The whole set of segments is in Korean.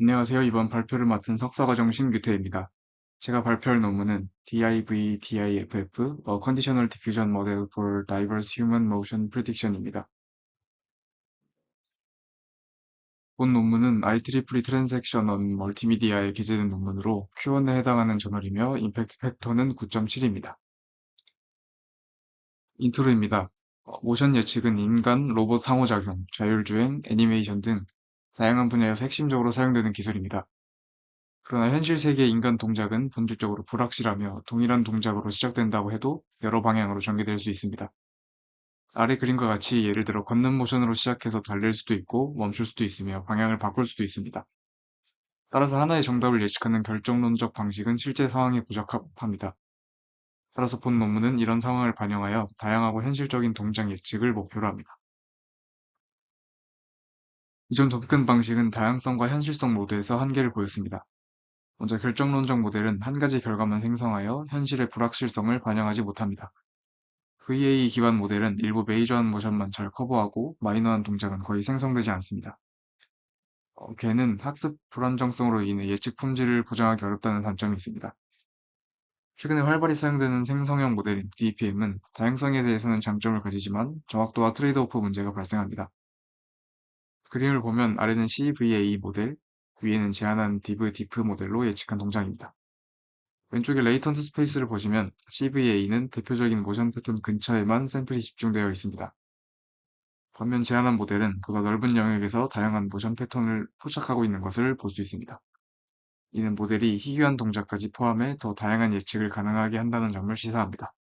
안녕하세요. 이번 발표를 맡은 석사과정 신규태입니다. 제가 발표할 논문은 DIV-DIFF, A Conditional Diffusion Model for Diverse Human Motion Prediction입니다. 본 논문은 IEEE Transaction on Multimedia에 게재된 논문으로 Q1에 해당하는 저널이며 임팩트 팩터는 9.7입니다. 인트로입니다. 모션 예측은 인간, 로봇 상호작용, 자율주행, 애니메이션 등 다양한 분야에서 핵심적으로 사용되는 기술입니다. 그러나 현실 세계의 인간 동작은 본질적으로 불확실하며 동일한 동작으로 시작된다고 해도 여러 방향으로 전개될 수 있습니다. 아래 그림과 같이 예를 들어 걷는 모션으로 시작해서 달릴 수도 있고 멈출 수도 있으며 방향을 바꿀 수도 있습니다. 따라서 하나의 정답을 예측하는 결정론적 방식은 실제 상황에 부적합합니다. 따라서 본 논문은 이런 상황을 반영하여 다양하고 현실적인 동작 예측을 목표로 합니다. 기존 접근 방식은 다양성과 현실성 모두에서 한계를 보였습니다. 먼저 결정론적 모델은 한 가지 결과만 생성하여 현실의 불확실성을 반영하지 못합니다. VA 기반 모델은 일부 메이저한 모션만 잘 커버하고 마이너한 동작은 거의 생성되지 않습니다. 걔는 학습 불안정성으로 인해 예측 품질을 보장하기 어렵다는 단점이 있습니다. 최근에 활발히 사용되는 생성형 모델인 DPM은 다양성에 대해서는 장점을 가지지만 정확도와 트레이드오프 문제가 발생합니다. 그림을 보면 아래는 CVA 모델, 위에는 제한한 DIV-DIF 모델로 예측한 동작입니다. 왼쪽에 레이턴트 스페이스를 보시면 CVA는 대표적인 모션 패턴 근처에만 샘플이 집중되어 있습니다. 반면 제한한 모델은 보다 넓은 영역에서 다양한 모션 패턴을 포착하고 있는 것을 볼 수 있습니다. 이는 모델이 희귀한 동작까지 포함해 더 다양한 예측을 가능하게 한다는 점을 시사합니다.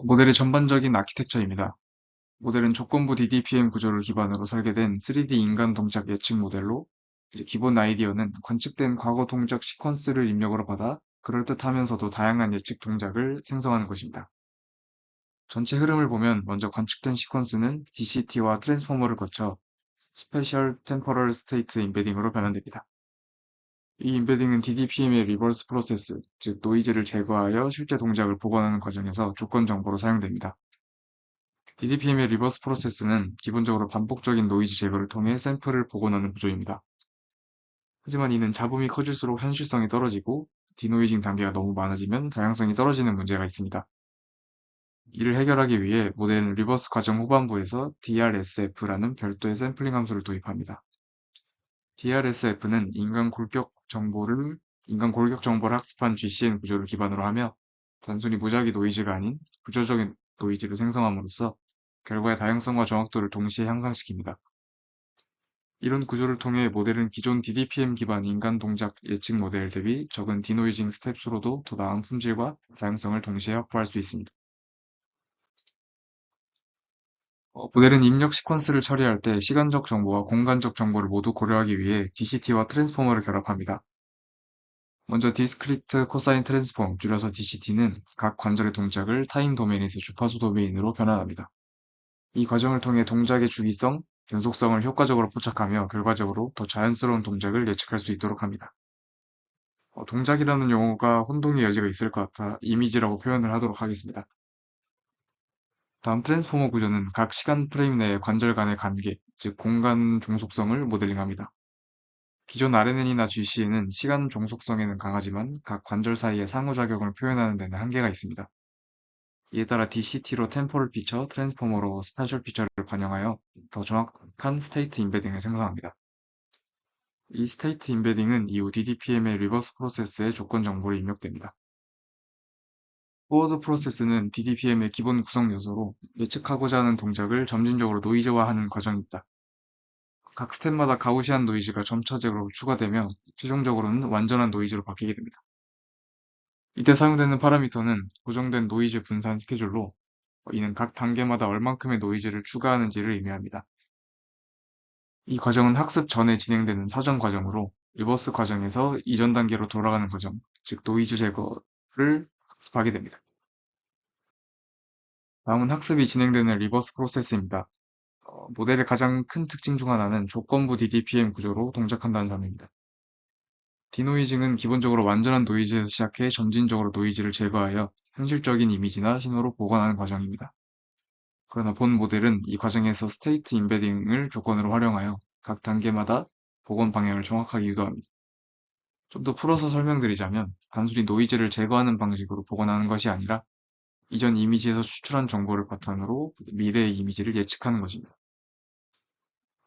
모델의 전반적인 아키텍처입니다. 모델은 조건부 DDPM 구조를 기반으로 설계된 3D 인간 동작 예측 모델로 기본 아이디어는 관측된 과거 동작 시퀀스를 입력으로 받아 그럴듯하면서도 다양한 예측 동작을 생성하는 것입니다. 전체 흐름을 보면 먼저 관측된 시퀀스는 DCT와 트랜스포머를 거쳐 스페셜 템포럴 스테이트 임베딩으로 변환됩니다. 이 임베딩은 DDPM의 리버스 프로세스, 즉 노이즈를 제거하여 실제 동작을 복원하는 과정에서 조건 정보로 사용됩니다. DDPM의 리버스 프로세스는 기본적으로 반복적인 노이즈 제거를 통해 샘플을 복원하는 구조입니다. 하지만 이는 잡음이 커질수록 현실성이 떨어지고 디노이징 단계가 너무 많아지면 다양성이 떨어지는 문제가 있습니다. 이를 해결하기 위해 모델은 리버스 과정 후반부에서 DRSF라는 별도의 샘플링 함수를 도입합니다. DRSF는 인간 골격 정보를 학습한 GCN 구조를 기반으로 하며 단순히 무작위 노이즈가 아닌 구조적인 노이즈를 생성함으로써 결과의 다양성과 정확도를 동시에 향상시킵니다. 이런 구조를 통해 모델은 기존 DDPM 기반 인간 동작 예측 모델 대비 적은 디노이징 스텝 수로도 더 나은 품질과 다양성을 동시에 확보할 수 있습니다. 모델은 입력 시퀀스를 처리할 때 시간적 정보와 공간적 정보를 모두 고려하기 위해 DCT와 트랜스포머를 결합합니다. 먼저 디스크리트 코사인 트랜스폼, 줄여서 DCT는 각 관절의 동작을 타임 도메인에서 주파수 도메인으로 변환합니다. 이 과정을 통해 동작의 주기성, 변속성을 효과적으로 포착하며 결과적으로 더 자연스러운 동작을 예측할 수 있도록 합니다. 동작이라는 용어가 혼동의 여지가 있을 것 같아 이미지라고 표현을 하도록 하겠습니다. 다음 트랜스포머 구조는 각 시간 프레임 내의 관절 간의 관계, 즉 공간 종속성을 모델링합니다. 기존 RNN이나 GC는 시간 종속성에는 강하지만 각 관절 사이의 상호작용을 표현하는 데는 한계가 있습니다. 이에 따라 DCT로 템포럴 피처, 트랜스포머로 스파셜 피처를 반영하여 더 정확한 스테이트 임베딩을 생성합니다. 이 스테이트 임베딩은 이후 DDPM의 리버스 프로세스에 조건 정보를 입력됩니다. 포워드 프로세스는 DDPM의 기본 구성 요소로 예측하고자 하는 동작을 점진적으로 노이즈화하는 과정입니다. 각 스텝마다 가우시안 노이즈가 점차적으로 추가되며 최종적으로는 완전한 노이즈로 바뀌게 됩니다. 이때 사용되는 파라미터는 고정된 노이즈 분산 스케줄로 이는 각 단계마다 얼만큼의 노이즈를 추가하는지를 의미합니다. 이 과정은 학습 전에 진행되는 사전 과정으로 리버스 과정에서 이전 단계로 돌아가는 과정, 즉 노이즈 제거를 학습하게 됩니다. 다음은 학습이 진행되는 리버스 프로세스입니다. 모델의 가장 큰 특징 중 하나는 조건부 DDPM 구조로 동작한다는 점입니다. 디노이징은 기본적으로 완전한 노이즈에서 시작해 점진적으로 노이즈를 제거하여 현실적인 이미지나 신호로 보관하는 과정입니다. 그러나 본 모델은 이 과정에서 스테이트 임베딩을 조건으로 활용하여 각 단계마다 복원 방향을 정확하게 유도합니다. 좀 더 풀어서 설명드리자면 단순히 노이즈를 제거하는 방식으로 복원하는 것이 아니라 이전 이미지에서 추출한 정보를 바탕으로 미래의 이미지를 예측하는 것입니다.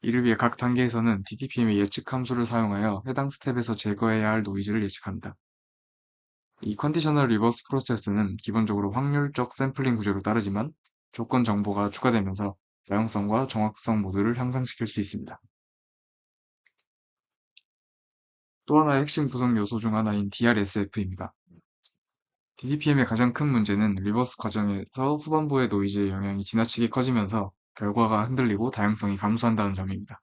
이를 위해 각 단계에서는 DTPM의 예측 함수를 사용하여 해당 스텝에서 제거해야 할 노이즈를 예측합니다. 이 컨디셔널 리버스 프로세스는 기본적으로 확률적 샘플링 구조를 따르지만 조건 정보가 추가되면서 다양성과 정확성 모두를 향상시킬 수 있습니다. 또 하나의 핵심 구성 요소 중 하나인 DRSF입니다. DTPM의 가장 큰 문제는 리버스 과정에서 후반부의 노이즈의 영향이 지나치게 커지면서 결과가 흔들리고 다양성이 감소한다는 점입니다.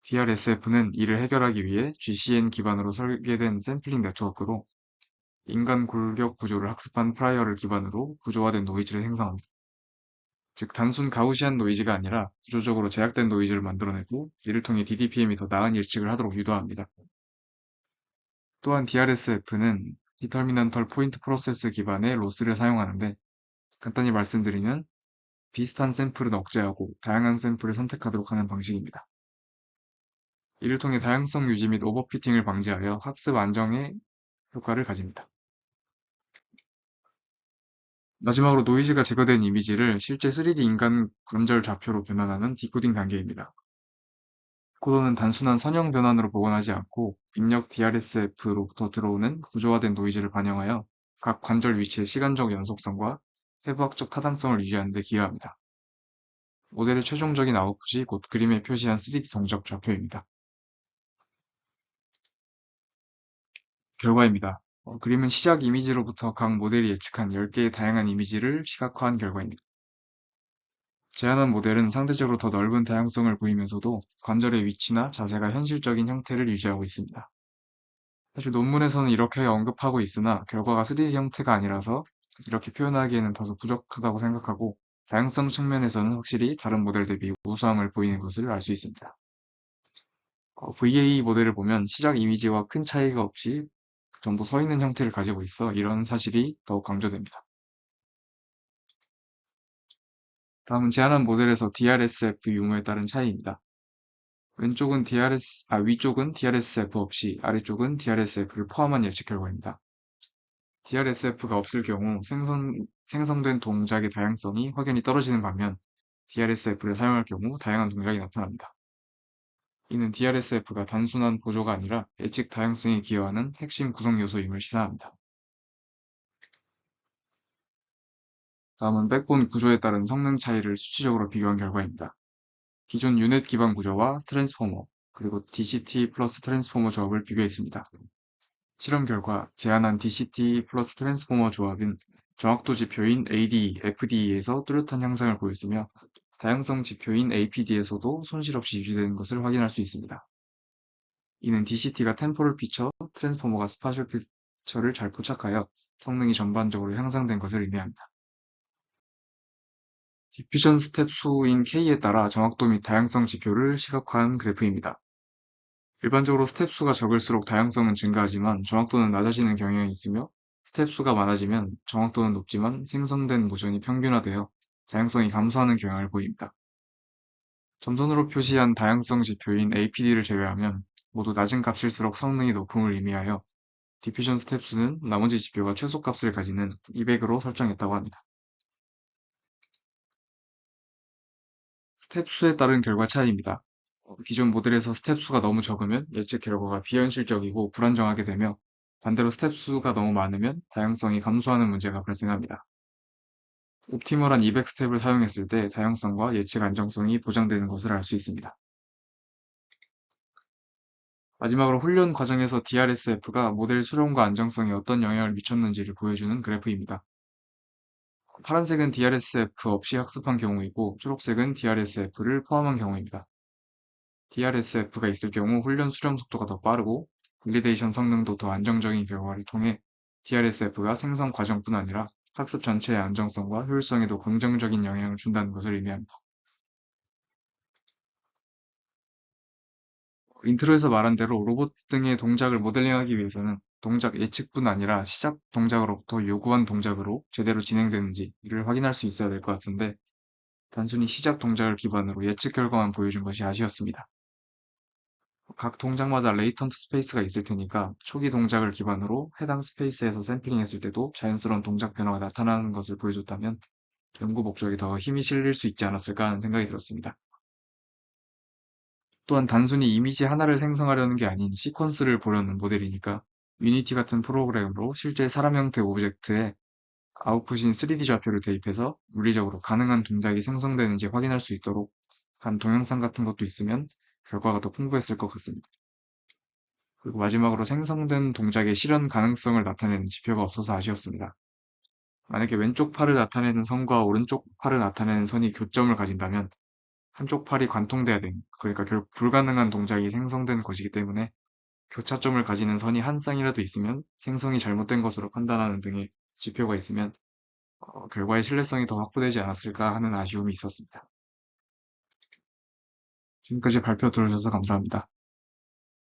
DRSF는 이를 해결하기 위해 GCN 기반으로 설계된 샘플링 네트워크로 인간 골격 구조를 학습한 프라이어를 기반으로 구조화된 노이즈를 생성합니다. 즉, 단순 가우시안 노이즈가 아니라 구조적으로 제약된 노이즈를 만들어내고 이를 통해 DTPM이 더 나은 예측을 하도록 유도합니다. 또한 DRSF는 디터미넌털 포인트 프로세스 기반의 로스를 사용하는데 간단히 말씀드리면 비슷한 샘플은 억제하고 다양한 샘플을 선택하도록 하는 방식입니다. 이를 통해 다양성 유지 및 오버피팅을 방지하여 학습 안정의 효과를 가집니다. 마지막으로 노이즈가 제거된 이미지를 실제 3D 인간 관절 좌표로 변환하는 디코딩 단계입니다. 코드는 단순한 선형 변환으로 복원하지 않고 입력 DRSF로부터 들어오는 구조화된 노이즈를 반영하여 각 관절 위치의 시간적 연속성과 해부학적 타당성을 유지하는 데 기여합니다. 모델의 최종적인 아웃풋이 곧 그림에 표시한 3D 동적 좌표입니다. 결과입니다. 그림은 시작 이미지로부터 각 모델이 예측한 10개의 다양한 이미지를 시각화한 결과입니다. 제안한 모델은 상대적으로 더 넓은 다양성을 보이면서도 관절의 위치나 자세가 현실적인 형태를 유지하고 있습니다. 사실 논문에서는 이렇게 언급하고 있으나 결과가 3D 형태가 아니라서 이렇게 표현하기에는 다소 부족하다고 생각하고 다양성 측면에서는 확실히 다른 모델 대비 우수함을 보이는 것을 알 수 있습니다. VA 모델을 보면 시작 이미지와 큰 차이가 없이 전부 서 있는 형태를 가지고 있어 이런 사실이 더욱 강조됩니다. 다음은 제안한 모델에서 DRSF 유무에 따른 차이입니다. 위쪽은 DRSF 없이 아래쪽은 DRSF를 포함한 예측 결과입니다. DRSF가 없을 경우 생성된 동작의 다양성이 확연히 떨어지는 반면 DRSF를 사용할 경우 다양한 동작이 나타납니다. 이는 DRSF가 단순한 보조가 아니라 예측 다양성에 기여하는 핵심 구성 요소임을 시사합니다. 다음은 백본 구조에 따른 성능 차이를 수치적으로 비교한 결과입니다. 기존 유넷 기반 구조와 트랜스포머, 그리고 DCT 플러스 트랜스포머 조합을 비교했습니다. 실험 결과 제안한 DCT 플러스 트랜스포머 조합은 정확도 지표인 ADE, FDE에서 뚜렷한 향상을 보였으며 다양성 지표인 APD에서도 손실 없이 유지되는 것을 확인할 수 있습니다. 이는 DCT가 템포럴 피처, 트랜스포머가 스파셜 피처를 잘 포착하여 성능이 전반적으로 향상된 것을 의미합니다. 디퓨전 스텝 수인 K에 따라 정확도 및 다양성 지표를 시각화한 그래프입니다. 일반적으로 스텝 수가 적을수록 다양성은 증가하지만 정확도는 낮아지는 경향이 있으며 스텝 수가 많아지면 정확도는 높지만 생성된 모션이 평균화되어 다양성이 감소하는 경향을 보입니다. 점선으로 표시한 다양성 지표인 APD를 제외하면 모두 낮은 값일수록 성능이 높음을 의미하여 디퓨전 스텝 수는 나머지 지표가 최소값을 가지는 200으로 설정했다고 합니다. 스텝 수에 따른 결과 차이입니다. 기존 모델에서 스텝 수가 너무 적으면 예측 결과가 비현실적이고 불안정하게 되며 반대로 스텝 수가 너무 많으면 다양성이 감소하는 문제가 발생합니다. 옵티멀한 200스텝을 사용했을 때 다양성과 예측 안정성이 보장되는 것을 알 수 있습니다. 마지막으로 훈련 과정에서 DRSF가 모델 수렴과 안정성에 어떤 영향을 미쳤는지를 보여주는 그래프입니다. 파란색은 DRSF 없이 학습한 경우이고 초록색은 DRSF를 포함한 경우입니다. DRSF가 있을 경우 훈련 수렴 속도가 더 빠르고 발리데이션 성능도 더 안정적인 결과를 통해 DRSF가 생성 과정뿐 아니라 학습 전체의 안정성과 효율성에도 긍정적인 영향을 준다는 것을 의미합니다. 인트로에서 말한 대로 로봇 등의 동작을 모델링하기 위해서는 동작 예측뿐 아니라 시작 동작으로부터 요구한 동작으로 제대로 진행되는지를 확인할 수 있어야 될 것 같은데 단순히 시작 동작을 기반으로 예측 결과만 보여준 것이 아쉬웠습니다. 각 동작마다 레이턴트 스페이스가 있을 테니까 초기 동작을 기반으로 해당 스페이스에서 샘플링했을 때도 자연스러운 동작 변화가 나타나는 것을 보여줬다면 연구 목적에 더 힘이 실릴 수 있지 않았을까 하는 생각이 들었습니다. 또한 단순히 이미지 하나를 생성하려는 게 아닌 시퀀스를 보려는 모델이니까 유니티 같은 프로그램으로 실제 사람 형태 오브젝트에 아웃풋인 3D 좌표를 대입해서 물리적으로 가능한 동작이 생성되는지 확인할 수 있도록 한 동영상 같은 것도 있으면 결과가 더 풍부했을 것 같습니다. 그리고 마지막으로 생성된 동작의 실현 가능성을 나타내는 지표가 없어서 아쉬웠습니다. 만약에 왼쪽 팔을 나타내는 선과 오른쪽 팔을 나타내는 선이 교점을 가진다면 한쪽 팔이 관통돼야 되는, 그러니까 결국 불가능한 동작이 생성된 것이기 때문에 교차점을 가지는 선이 한 쌍이라도 있으면 생성이 잘못된 것으로 판단하는 등의 지표가 있으면 결과의 신뢰성이 더 확보되지 않았을까 하는 아쉬움이 있었습니다. 지금까지 발표 들어주셔서 감사합니다.